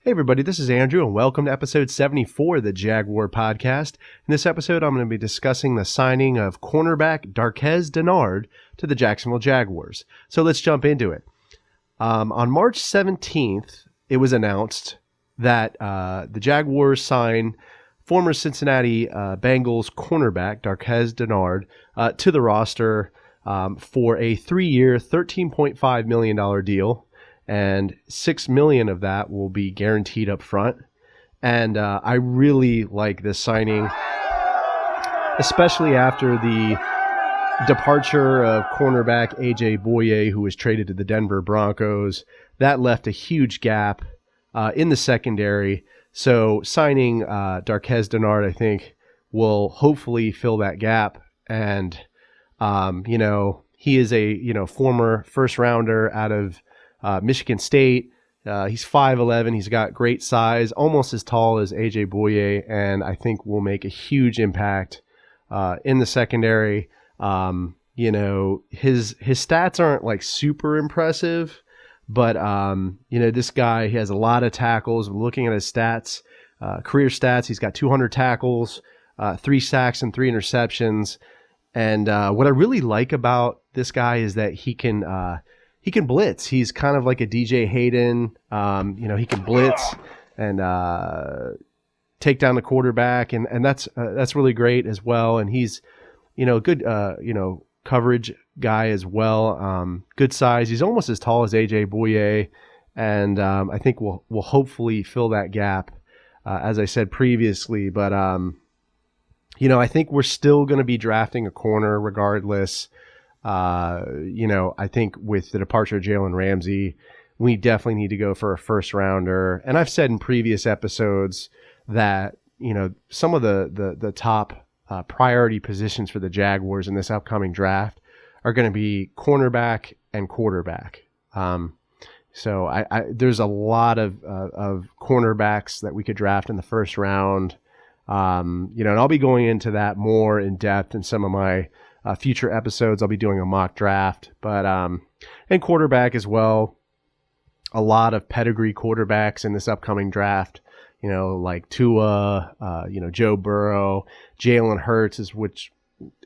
Hey everybody, this is Andrew and welcome to episode 74 of the Jaguar podcast. In this episode, I'm going to be discussing the signing of cornerback Darqueze Dennard to the Jacksonville Jaguars. So let's jump into it. On March 17th, it was announced that the Jaguars signed former Cincinnati Bengals cornerback Darqueze Dennard to the roster for a 3-year, $13.5 million deal. And $6 million of that will be guaranteed up front. And I really like this signing, especially after the departure of cornerback A.J. Bouye, who was traded to the Denver Broncos. That left a huge gap in the secondary. So signing Darqueze Dennard, I think, will hopefully fill that gap. And, he is a, former first rounder out of Michigan State. He's 5'11". He's got great size, almost as tall as A.J. Bouye, and I think will make a huge impact in the secondary. His stats aren't like super impressive, but this guy, he has a lot of tackles. Looking at his stats, career stats, he's got 200 tackles, 3 sacks, and 3 interceptions. And what I really like about this guy is that he can blitz. He's kind of like a DJ Hayden. He can blitz and take down the quarterback, and that's really great as well. And he's, a good, coverage guy as well. Good size. He's almost as tall as A.J. Bouye, and I think we'll hopefully fill that gap, as I said previously. But I think we're still going to be drafting a corner regardless. I think with the departure of Jalen Ramsey, we definitely need to go for a first rounder. And I've said in previous episodes that, some of the top priority positions for the Jaguars in this upcoming draft are going to be cornerback and quarterback. So there's a lot of cornerbacks that we could draft in the first round. And I'll be going into that more in depth in some of my future episodes. I'll be doing a mock draft, but and quarterback as well. A lot of pedigree quarterbacks in this upcoming draft, like Tua, Joe Burrow, Jalen Hurts is which,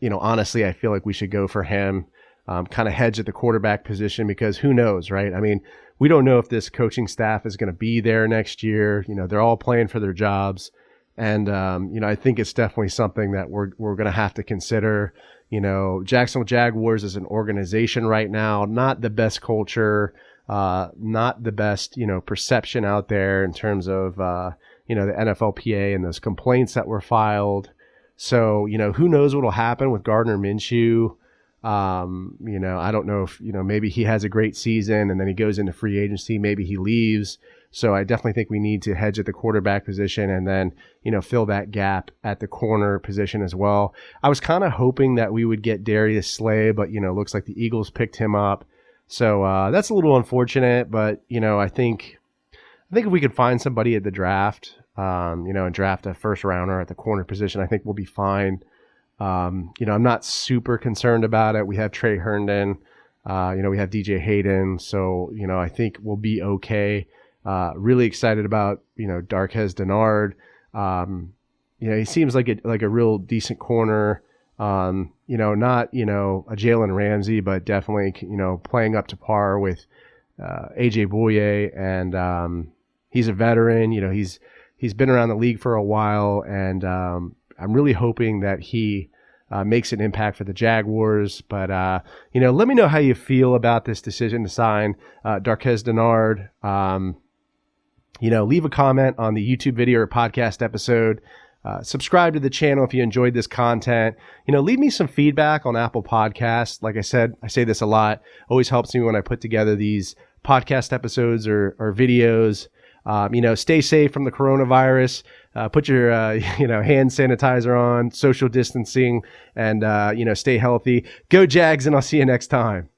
honestly, I feel like we should go for him. Kind of hedge at the quarterback position because who knows, right? I mean, we don't know if this coaching staff is going to be there next year. They're all playing for their jobs. And, I think it's definitely something that we're going to have to consider. Jacksonville Jaguars as an organization right now, not the best culture, not the best, perception out there in terms of, the NFLPA and those complaints that were filed. So, who knows what will happen with Gardner Minshew. I don't know if, maybe he has a great season and then he goes into free agency. Maybe he leaves. So I definitely think we need to hedge at the quarterback position and then, fill that gap at the corner position as well. I was kind of hoping that we would get Darius Slay, but, looks like the Eagles picked him up. So that's a little unfortunate, but, I think if we could find somebody at the draft, and draft a first rounder at the corner position, I think we'll be fine. I'm not super concerned about it. We have Trey Herndon, we have DJ Hayden. So, I think we'll be okay. Really excited about, Darqueze Dennard. He seems like a real decent corner. Not, a Jalen Ramsey, but definitely, playing up to par with A.J. Bouye. And he's a veteran. He's been around the league for a while. And I'm really hoping that he makes an impact for the Jaguars. But, let me know how you feel about this decision to sign Darqueze Dennard. Leave a comment on the YouTube video or podcast episode. Subscribe to the channel if you enjoyed this content. Leave me some feedback on Apple Podcasts. Like I said, I say this a lot. Always helps me when I put together these podcast episodes or videos. Stay safe from the coronavirus. Put your, hand sanitizer on, social distancing, and, stay healthy. Go Jags, and I'll see you next time.